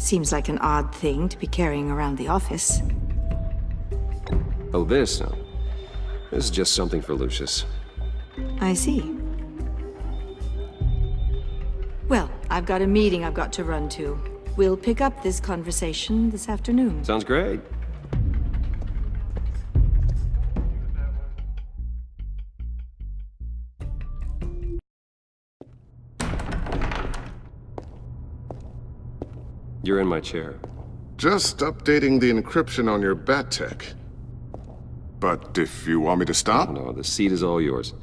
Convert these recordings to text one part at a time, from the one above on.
Seems like an odd thing to be carrying around the office. Oh, this? No. This is just something for Lucius. I see. Well, I've got a meeting I've got to run to. We'll pick up this conversation this afternoon. Sounds great. You're in my chair. Just updating the encryption on your bat tech. But if you want me to stop, No, the seat is all yours.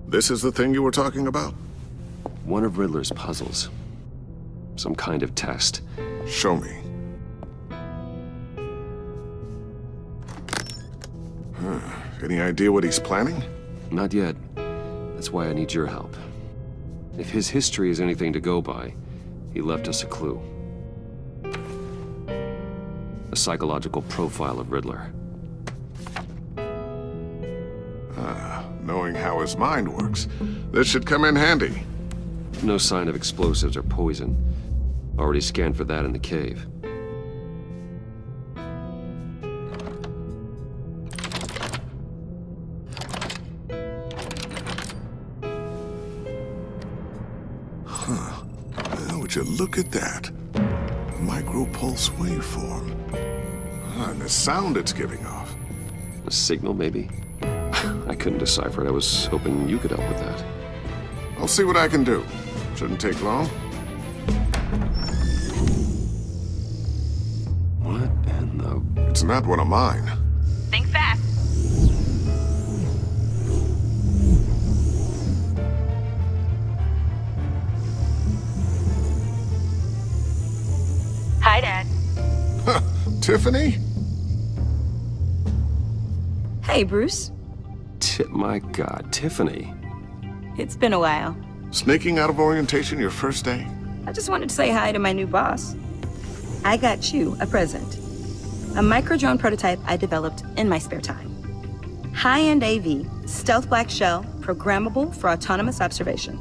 this is the thing you were talking about? One of Riddler's puzzles. Some kind of test. Show me. Any idea what he's planning? Not yet. That's why I need your help. If his history is anything to go by, he left us a clue. A psychological profile of Riddler. Knowing how his mind works, this should come in handy. No sign of explosives or poison. Already scanned for that in the cave. Well, would you look at that? Micropulse waveform. And the sound it's giving off. A signal, maybe? I couldn't decipher it. I was hoping you could help with that. I'll see what I can do. Shouldn't take long. What in the... It's not one of mine. Think fast. Hi, Dad. Huh, Tiffany? Hey, Bruce. My God, Tiffany. It's been a while. Sneaking out of orientation your first day? I just wanted to say hi to my new boss. I got you a present. A micro-drone prototype I developed in my spare time. High-end AV, stealth black shell, programmable for autonomous observation.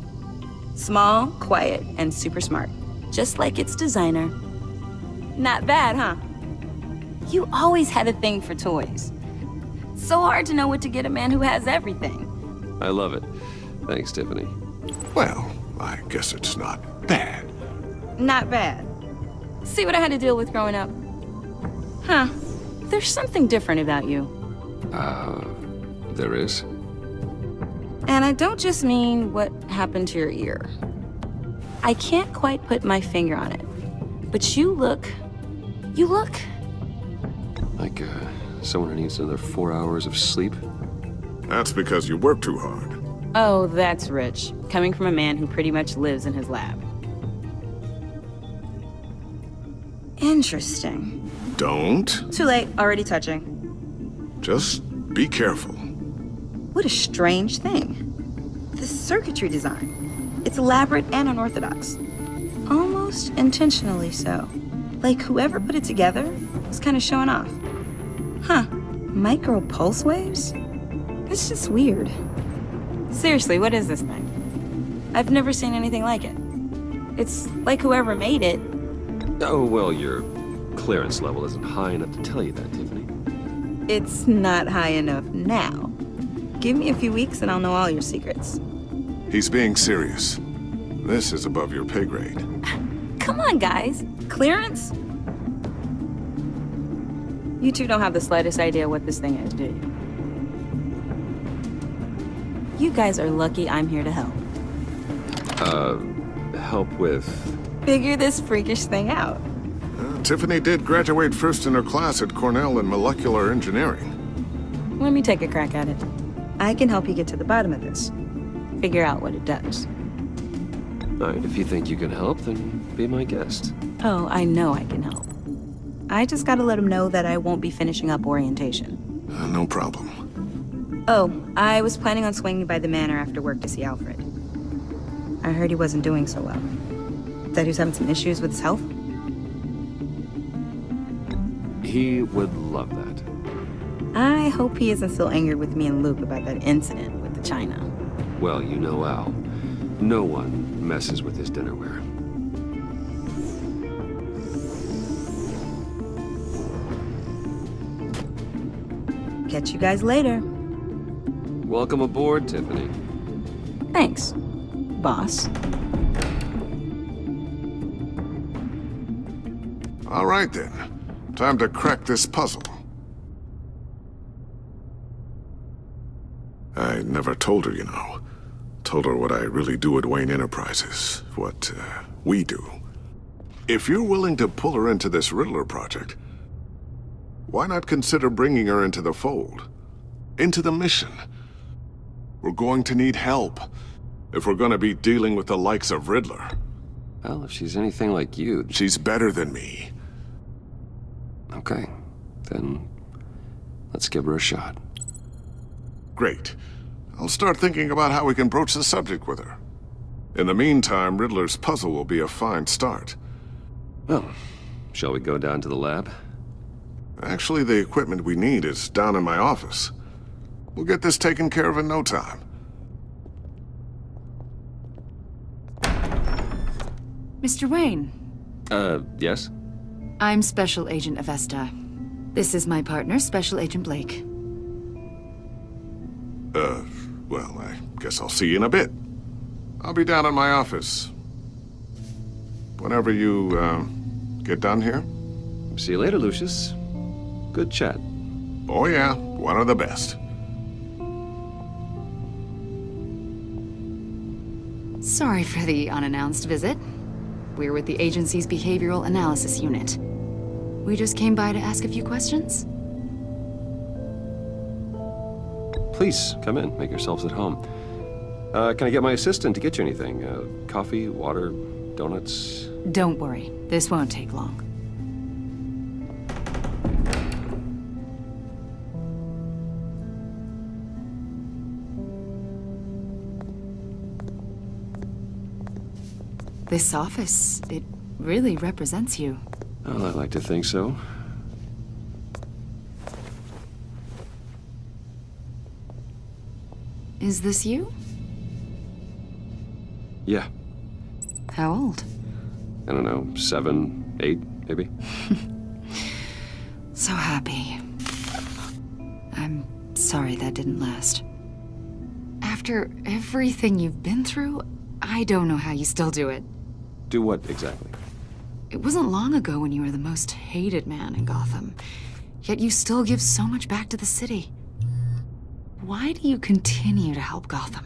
Small, quiet, and super smart. Just like its designer. Not bad, huh? You always had a thing for toys. So hard to know what to get a man who has everything. I love it. Thanks, Tiffany. Well, I guess it's not bad. Not bad. See what I had to deal with growing up? Huh. There's something different about you. There is? And I don't just mean what happened to your ear. I can't quite put my finger on it. But you look... Like, someone who needs another 4 hours of sleep? That's because you work too hard. Oh, that's rich. Coming from a man who pretty much lives in his lab. Interesting. Don't. Too late, already touching. Just be careful. What a strange thing. The circuitry design. It's elaborate and unorthodox. Almost intentionally so. Like whoever put it together was kind of showing off. Huh. Micro pulse waves? It's just weird. Seriously, what is this thing? I've never seen anything like it. It's like whoever made it. Oh, well, your clearance level isn't high enough to tell you that, Tiffany. It's not high enough now. Give me a few weeks and I'll know all your secrets. He's being serious. This is above your pay grade. Come on, guys. Clearance? You two don't have the slightest idea what this thing is, do you? You guys are lucky I'm here to help. Help with... Figure this freakish thing out. Tiffany did graduate first in her class at Cornell in molecular engineering. Let me take a crack at it. I can help you get to the bottom of this. Figure out what it does. All right, if you think you can help, then be my guest. Oh, I know I can help. I just gotta let him know that I won't be finishing up orientation. No problem. Oh, I was planning on swinging by the manor after work to see Alfred. I heard he wasn't doing so well. That he was having some issues with his health. He would love that. I hope he isn't still angered with me and Luke about that incident with the china. Well, you know Al. No one messes with his dinnerware. Catch you guys later. Welcome aboard, Tiffany. Thanks, boss. All right then. Time to crack this puzzle. I never told her, you know. Told her what I really do at Wayne Enterprises. What, we do. If you're willing to pull her into this Riddler project, why not consider bringing her into the fold? Into the mission? We're going to need help if we're going to be dealing with the likes of Riddler. Well, if she's anything like you... She's better than me. Okay, then let's give her a shot. Great. I'll start thinking about how we can broach the subject with her. In the meantime, Riddler's puzzle will be a fine start. Well, shall we go down to the lab? Actually, the equipment we need is down in my office. We'll get this taken care of in no time. Mr. Wayne, Yes? I'm Special Agent Avesta. This is my partner, Special Agent Blake. Well, I guess I'll see you in a bit. I'll be down in my office. Whenever you, get done here. See you later, Lucius. Good chat. Oh yeah, one of the best. Sorry for the unannounced visit. We're with the agency's Behavioral Analysis Unit. We just came by to ask a few questions. Please, come in. Make yourselves at home. Can I get my assistant to get you anything? Coffee, water, donuts? Don't worry, this won't take long. This office, it really represents you. Well, I like to think so. Is this you? Yeah. How old? I don't know, 7, 8, maybe? So happy. I'm sorry that didn't last. After everything you've been through, I don't know how you still do it. Do what, exactly? It wasn't long ago when you were the most hated man in Gotham, yet you still give so much back to the city. Why do you continue to help Gotham?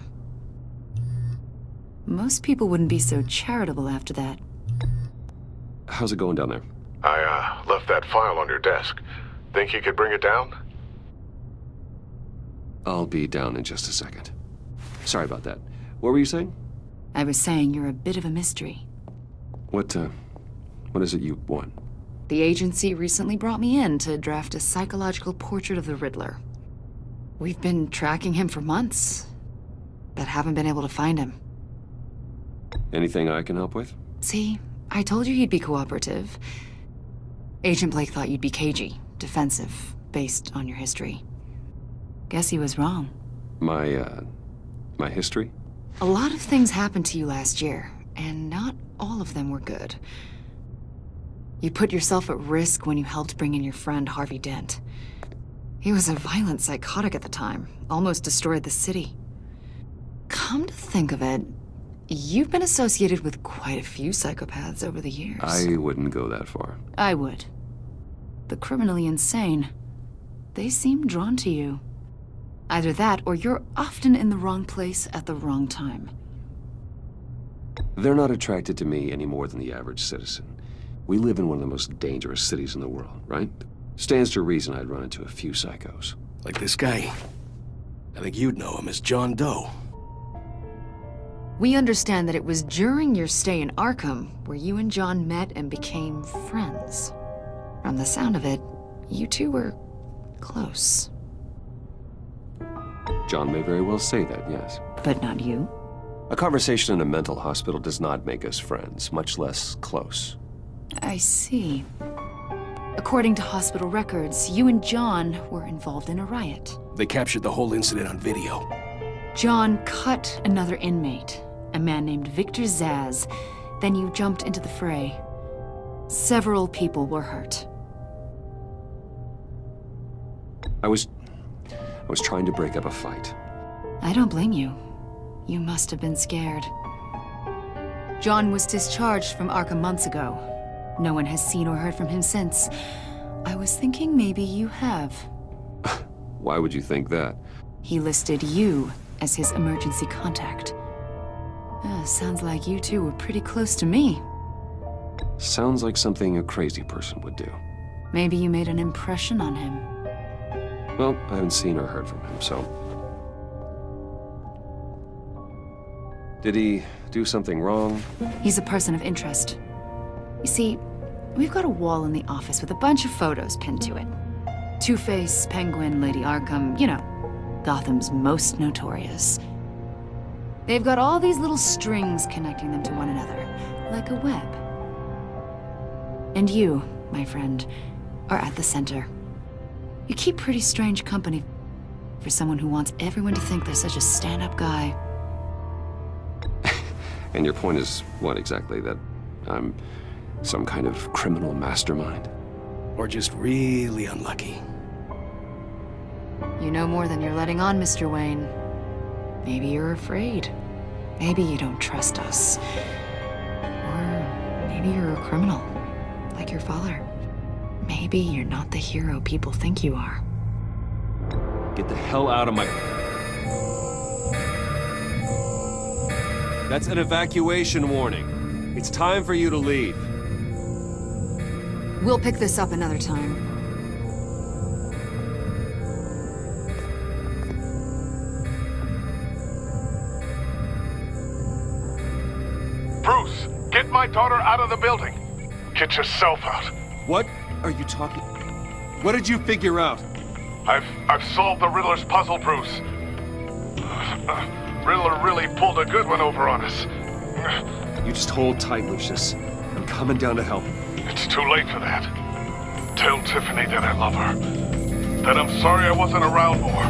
Most people wouldn't be so charitable after that. How's it going down there? I, left that file on your desk. Think you could bring it down? I'll be down in just a second. Sorry about that. What were you saying? I was saying you're a bit of a mystery. What is it you want? The agency recently brought me in to draft a psychological portrait of the Riddler. We've been tracking him for months, but haven't been able to find him. Anything I can help with? See, I told you he'd be cooperative. Agent Blake thought you'd be cagey, defensive, based on your history. Guess he was wrong. My history? A lot of things happened to you last year, and not all of them were good. You put yourself at risk when you helped bring in your friend Harvey Dent. He was a violent psychotic at the time, almost destroyed the city. Come to think of it, you've been associated with quite a few psychopaths over the years. I wouldn't go that far. I would. The criminally insane. They seem drawn to you. Either that, or you're often in the wrong place at the wrong time. They're not attracted to me any more than the average citizen. We live in one of the most dangerous cities in the world, right? Stands to reason I'd run into a few psychos. Like this guy. I think you'd know him as John Doe. We understand that it was during your stay in Arkham where you and John met and became friends. From the sound of it, you two were close. John may very well say that, yes. But not you? A conversation in a mental hospital does not make us friends, much less close. I see. According to hospital records, you and John were involved in a riot. They captured the whole incident on video. John cut another inmate, a man named Victor Zaz. Then you jumped into the fray. Several people were hurt. I was was trying to break up a fight. I don't blame you. You must have been scared. John was discharged from Arkham months ago. No one has seen or heard from him since. I was thinking maybe you have. Why would you think that? He listed you as his emergency contact. Sounds like you two were pretty close to me. Sounds like something a crazy person would do. Maybe you made an impression on him. Well, I haven't seen or heard from him, so... Did he do something wrong? He's a person of interest. You see, we've got a wall in the office with a bunch of photos pinned to it. Two-Face, Penguin, Lady Arkham, you know, Gotham's most notorious. They've got all these little strings connecting them to one another, like a web. And you, my friend, are at the center. You keep pretty strange company for someone who wants everyone to think they're such a stand-up guy. And your point is what exactly? That I'm some kind of criminal mastermind? Or just really unlucky. You know more than you're letting on, Mr. Wayne. Maybe you're afraid. Maybe you don't trust us. Or maybe you're a criminal, like your father. Maybe you're not the hero people think you are. Get the hell out of my... That's an evacuation warning. It's time for you to leave. We'll pick this up another time. Bruce, get my daughter out of the building. Get yourself out. What are you talking... What did you figure out? I've solved the Riddler's puzzle, Bruce. Riddler really pulled a good one over on us. You just hold tight, Lucius. I'm coming down to help. It's too late for that. Tell Tiffany that I love her. That I'm sorry I wasn't around more.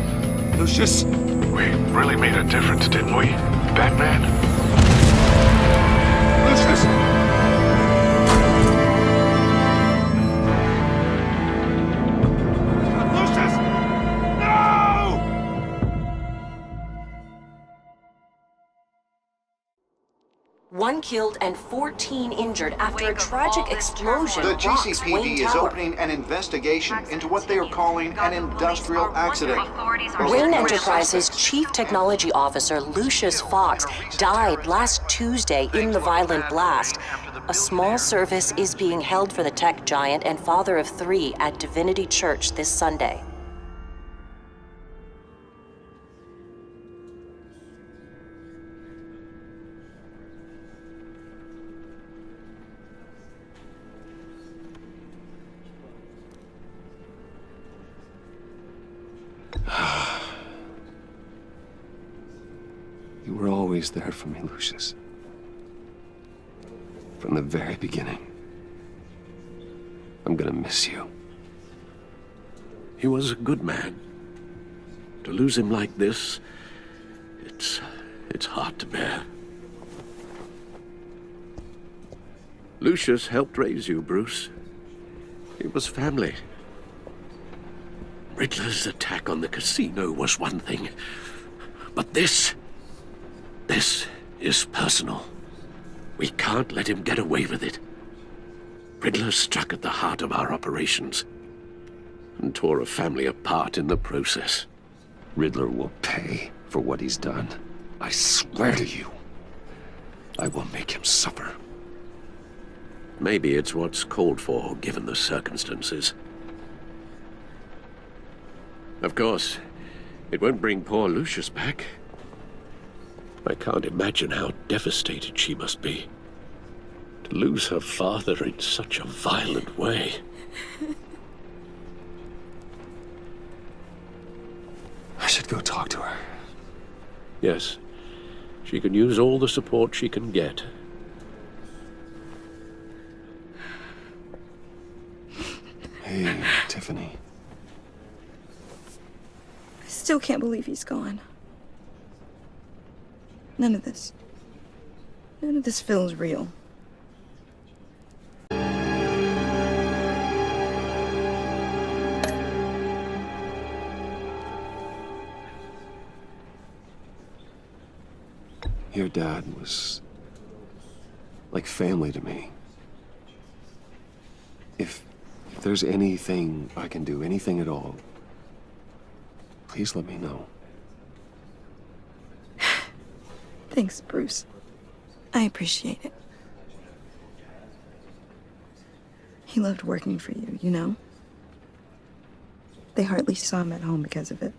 Lucius! We really made a difference, didn't we, Batman? Lucius! Lucius! No! One killed and 14 injured after a tragic explosion The rocks GCPD Wayne is Tower. opening an investigation into what they are calling an industrial accident. Wayne Enterprises' Chief Technology Officer Lucius Fox died last Tuesday in the violent blast. A small service is being held for the tech giant and father of 3 at Divinity Church this Sunday. You were always there for me, Lucius. From the very beginning. I'm gonna miss you. He was a good man. To lose him like this, it's hard to bear. Lucius helped raise you, Bruce. It was family. Riddler's attack on the casino was one thing, but this is personal. We can't let him get away with it. Riddler struck at the heart of our operations and tore a family apart in the process. Riddler will pay for what he's done. I swear to you, I will make him suffer. Maybe it's what's called for, given the circumstances. Of course, it won't bring poor Lucius back. I can't imagine how devastated she must be. To lose her father in such a violent way. I should go talk to her. Yes, she can use all the support she can get. Hey, Tiffany. I still can't believe he's gone. None of this feels real. Your dad was like family to me. If there's anything I can do, anything at all, please let me know. Thanks, Bruce. I appreciate it. He loved working for you, you know? They hardly saw him at home because of it.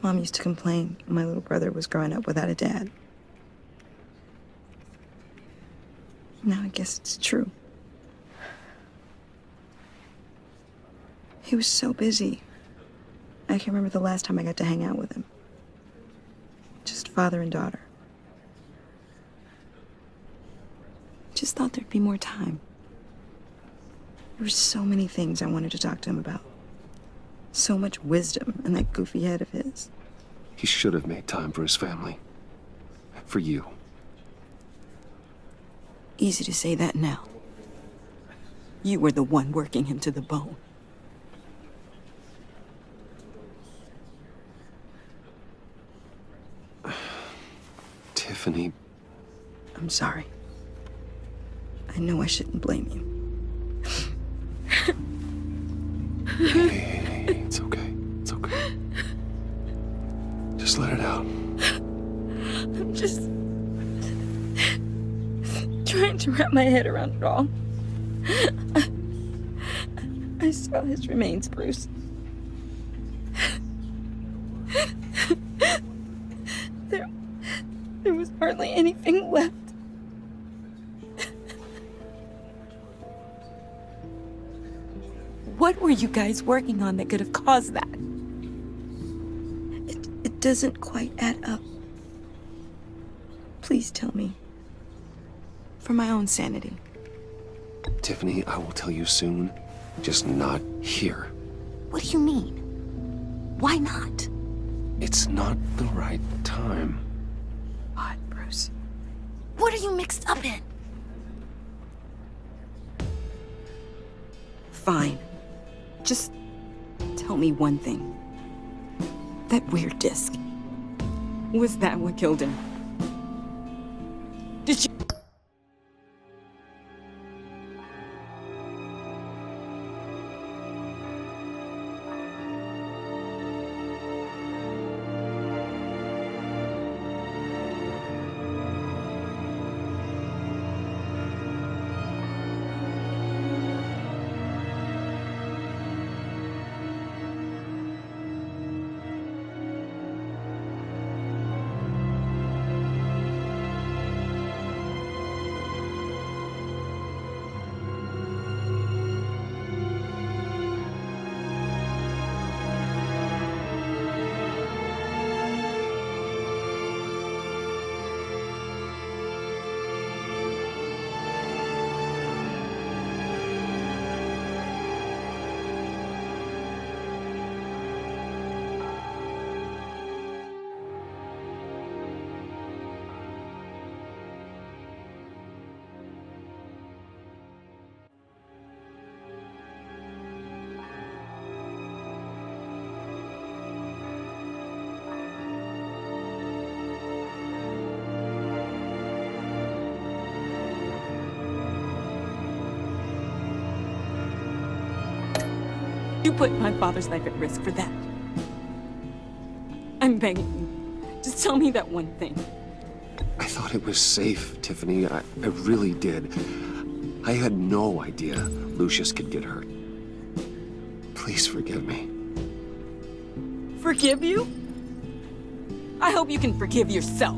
Mom used to complain when my little brother was growing up without a dad. Now I guess it's true. He was so busy. I can't remember the last time I got to hang out with him. Just father and daughter. Just thought there'd be more time. There were so many things I wanted to talk to him about. So much wisdom in that goofy head of his. He should have made time for his family. For you. Easy to say that now. You were the one working him to the bone. Tiffany. I'm sorry. I know I shouldn't blame you. Hey, it's okay. It's okay. Just let it out. I'm just trying to wrap my head around it all. I saw his remains, Bruce. There was hardly anything left. What were you guys working on that could have caused that? It doesn't quite add up. Please tell me. For my own sanity. Tiffany, I will tell you soon. Just not here. What do you mean? Why not? It's not the right time. What, Bruce? What are you mixed up in? Fine. Just tell me one thing. That weird disc. Was that what killed him? Did you... You put my father's life at risk for that. I'm begging you. Just tell me that one thing. I thought it was safe, Tiffany. I really did. I had no idea Lucius could get hurt. Please forgive me. Forgive you? I hope you can forgive yourself.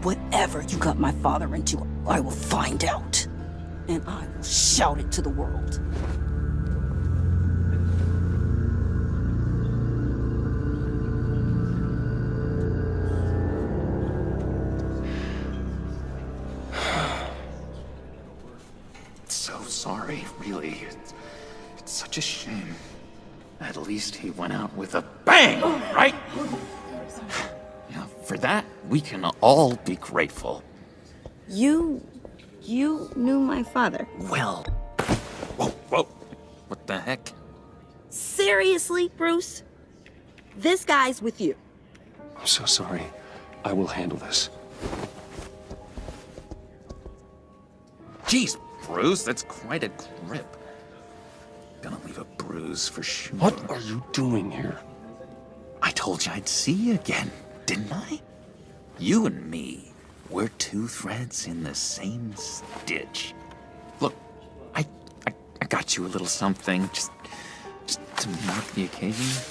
Whatever you got my father into, I will find out. And I will shout it to the world. So sorry, really. It's such a shame. At least he went out with a bang, right? Now, for that, we can all be grateful. You knew my father. Well. Whoa. What the heck? Seriously, Bruce? This guy's with you. I'm so sorry. I will handle this. Jeez, Bruce, that's quite a grip. Gonna leave a bruise for sure. What are you doing here? I told you I'd see you again, didn't I? You and me, we're two threads in the same stitch. Look, I got you a little something, just to mark the occasion.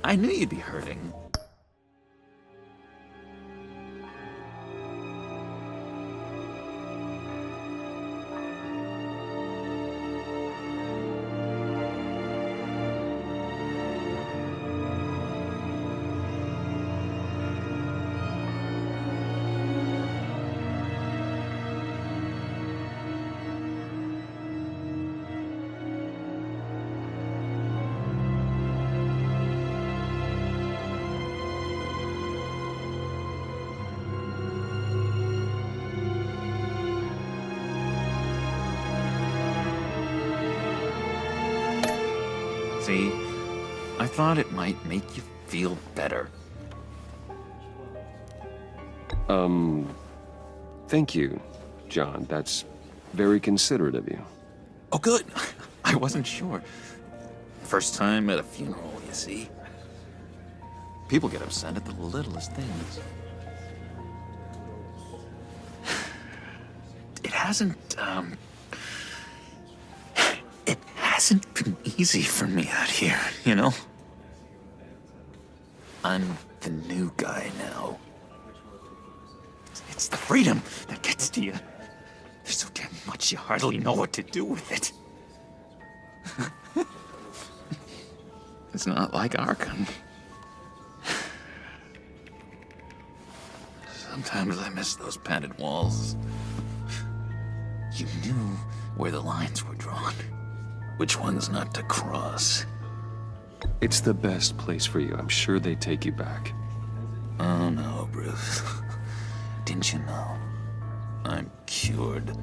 I knew you'd be hurting. See, I thought it might make you feel better. Thank you, John. That's very considerate of you. Oh, good. I wasn't sure. First time at a funeral, you see. People get upset at the littlest things. It hasn't been easy for me out here, you know? I'm the new guy now. It's the freedom that gets to you. There's so damn much you hardly know what to do with it. It's not like Arkham. Sometimes I miss those padded walls. You knew where the lines were drawn. Which ones not to cross. It's the best place for you. I'm sure they take you back. Oh no, Bruce. Didn't you know? I'm cured.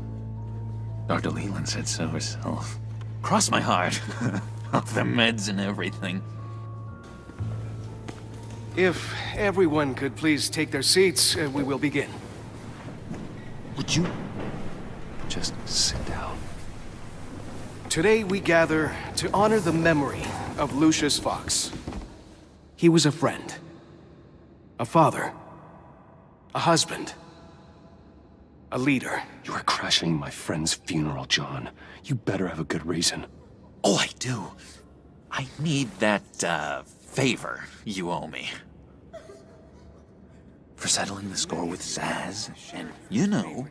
Dr. Leland said so herself. Cross my heart. Off the meds and everything. If everyone could please take their seats, we will begin. Would you just sit down? Today we gather to honor the memory of Lucius Fox. He was a friend, a father, a husband, a leader. You are crashing my friend's funeral, John. You better have a good reason. Oh, I do. I need that, favor you owe me. For settling the score with Zaz, and, you know,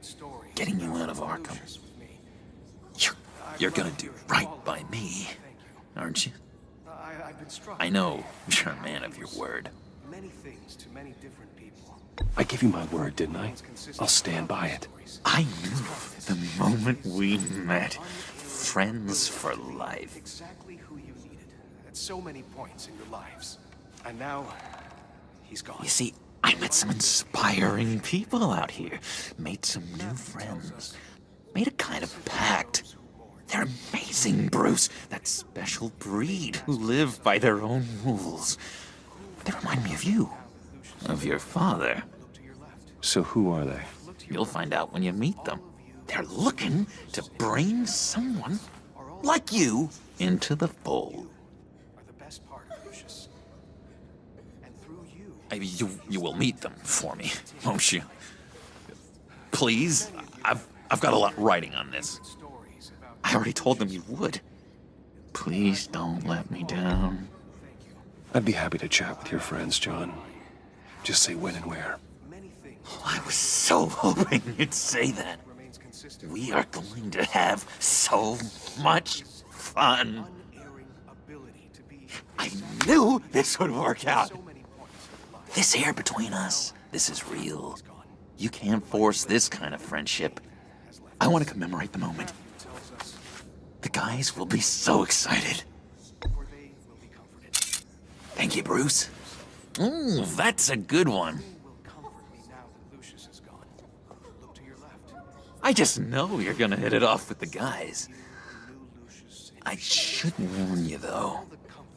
getting you out of Arkham. You're gonna do right by me, aren't you? I know you're a man of your word. Many things to many different people. I gave you my word, didn't I? I'll stand by it. I knew the moment we met. Friends for life. Exactly who you needed at so many points in your lives. And now, he's gone. You see, I met some inspiring people out here. Made some new friends. Made a kind of pact. They're amazing, Bruce. That special breed who live by their own rules. They remind me of you. Of your father. So who are they? You'll find out when you meet them. They're looking to bring someone like you into the fold. You will meet them for me, won't you? Please? I've got a lot writing on this. I already told them you would. Please don't let me down. I'd be happy to chat with your friends, John. Just say when and where. I was so hoping you'd say that. We are going to have so much fun. I knew this would work out. This air between us, this is real. You can't force this kind of friendship. I want to commemorate the moment. The guys will be so excited. Thank you, Bruce. Ooh, that's a good one. I just know you're gonna hit it off with the guys. I should warn you, though.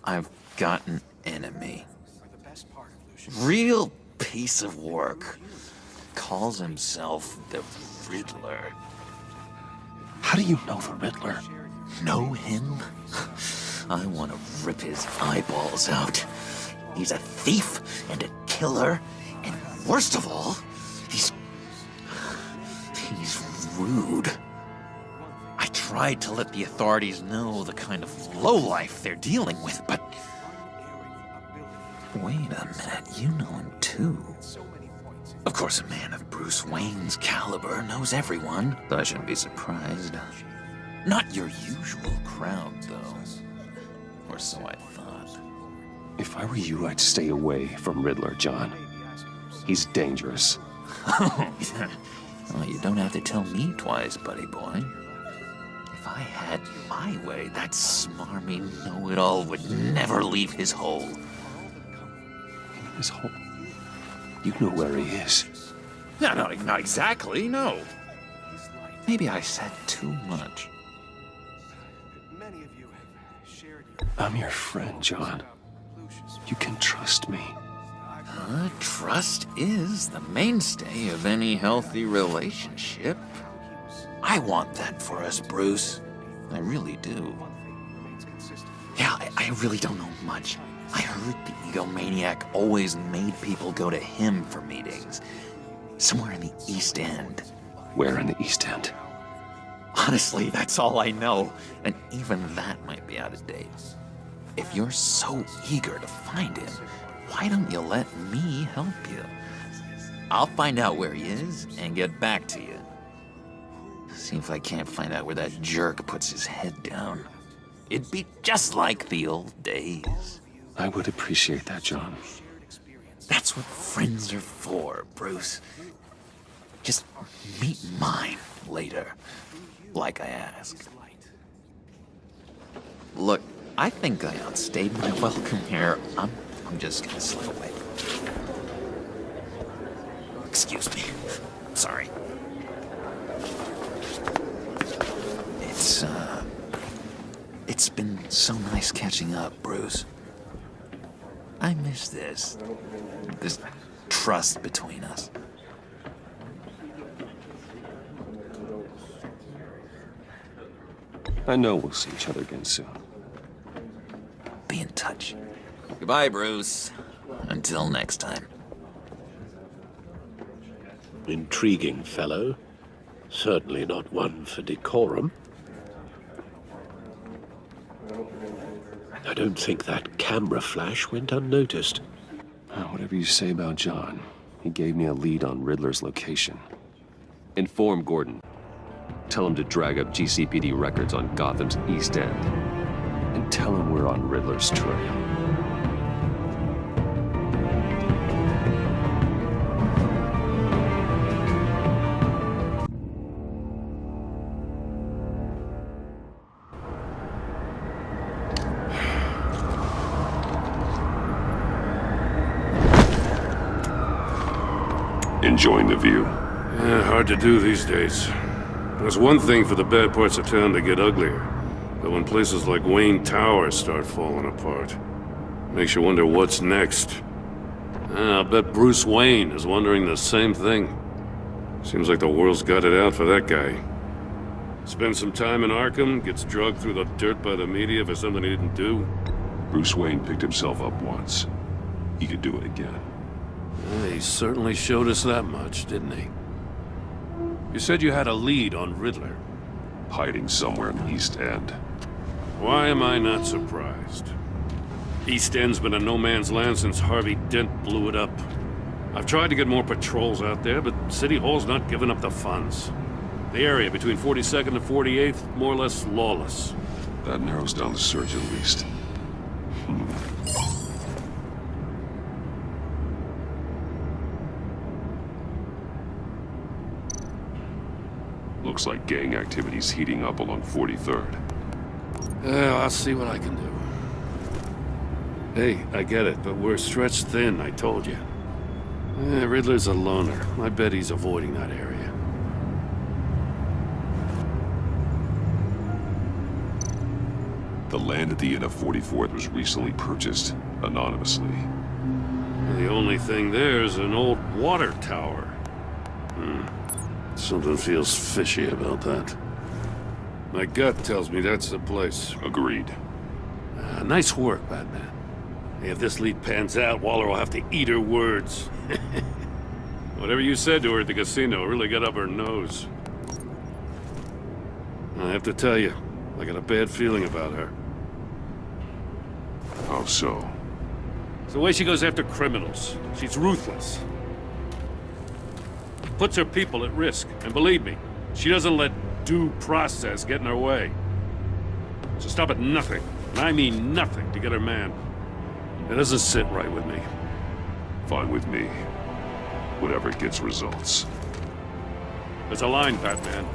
I've got an enemy. Real piece of work. Calls himself the Riddler. How do you know the Riddler? Know him? I want to rip his eyeballs out. He's a thief and a killer, and worst of all, he's rude. I tried to let the authorities know the kind of lowlife they're dealing with, but... Wait a minute, you know him too. Of course, a man of Bruce Wayne's caliber knows everyone, so I shouldn't be surprised. Not your usual crowd, though. Or so I thought. If I were you, I'd stay away from Riddler, John. He's dangerous. Well, you don't have to tell me twice, buddy boy. If I had my way, that smarmy know-it-all would never leave his hole. His hole? You know where he is. No, not exactly, no. Maybe I said too much. I'm your friend, John. You can trust me. Trust is the mainstay of any healthy relationship. I want that for us, Bruce. I really do. Yeah, I really don't know much. I heard the egomaniac always made people go to him for meetings. Somewhere in the East End. Where in the East End? Honestly, that's all I know. And even that might be out of date. If you're so eager to find him, why don't you let me help you? I'll find out where he is and get back to you. See if I can't find out where that jerk puts his head down. It'd be just like the old days. I would appreciate that, John. That's what friends are for, Bruce. Just meet mine later, like I asked. Look, I think I outstayed my welcome here. I'm just gonna slip away. Excuse me. Sorry. It's been so nice catching up, Bruce. I miss this trust between us. I know we'll see each other again soon. Be in touch. Goodbye, Bruce. Until next time. Intriguing fellow. Certainly not one for decorum. I don't think that camera flash went unnoticed. Whatever you say about John, he gave me a lead on Riddler's location. Inform Gordon. Tell him to drag up GCPD records on Gotham's East End. And tell him we're on Riddler's trail. Enjoying the view? Yeah, hard to do these days. It's one thing for the bad parts of town to get uglier, but when places like Wayne Tower start falling apart, makes you wonder what's next. I'll bet Bruce Wayne is wondering the same thing. Seems like the world's got it out for that guy. Spends some time in Arkham, gets drugged through the dirt by the media for something he didn't do. Bruce Wayne picked himself up once. He could do it again. He certainly showed us that much, didn't he? You said you had a lead on Riddler. Hiding somewhere in the East End. Why am I not surprised? East End's been a no-man's land since Harvey Dent blew it up. I've tried to get more patrols out there, but City Hall's not giving up the funds. The area between 42nd and 48th, more or less lawless. That narrows down the search at least. Looks like gang activity's heating up along 43rd. Yeah, I'll see what I can do. Hey, I get it, but we're stretched thin, I told you. Riddler's a loner. I bet he's avoiding that area. The land at the end of 44th was recently purchased, anonymously. The only thing there is an old water tower. Something feels fishy about that. My gut tells me that's the place. Agreed. Nice work, Batman. If this lead pans out, Waller will have to eat her words. Whatever you said to her at the casino really got up her nose. I have to tell you, I got a bad feeling about her. How so? It's the way she goes after criminals. She's ruthless. Puts her people at risk. And believe me, she doesn't let due process get in her way. She'll stop at nothing, and I mean nothing, to get her man. It doesn't sit right with me. Fine with me. Whatever gets results. There's a line, Batman.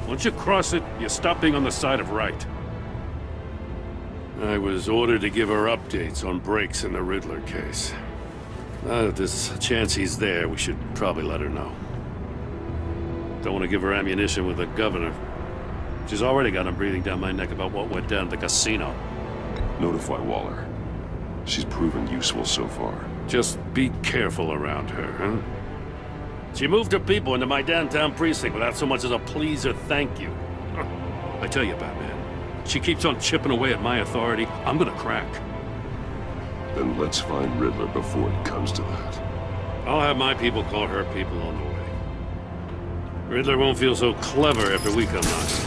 Once you cross it, you stop being on the side of right. I was ordered to give her updates on breaks in the Riddler case. If there's a chance he's there, we should probably let her know. Don't want to give her ammunition with the governor. She's already got him breathing down my neck about what went down at the casino. Notify Waller. She's proven useful so far. Just be careful around her, huh? She moved her people into my downtown precinct without so much as a please or thank you. I tell you, Batman, she keeps on chipping away at my authority, I'm gonna crack. Then let's find Riddler before it comes to that. I'll have my people call her people on the way. Riddler won't feel so clever after we come knocking.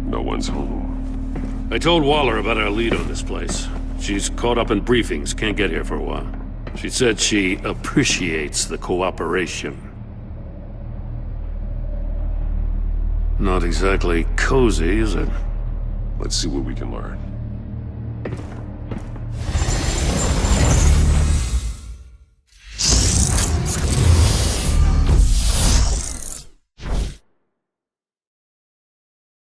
No one's home. I told Waller about our lead on this place. She's caught up in briefings, can't get here for a while. She said she appreciates the cooperation. Not exactly cozy, is it? Let's see what we can learn.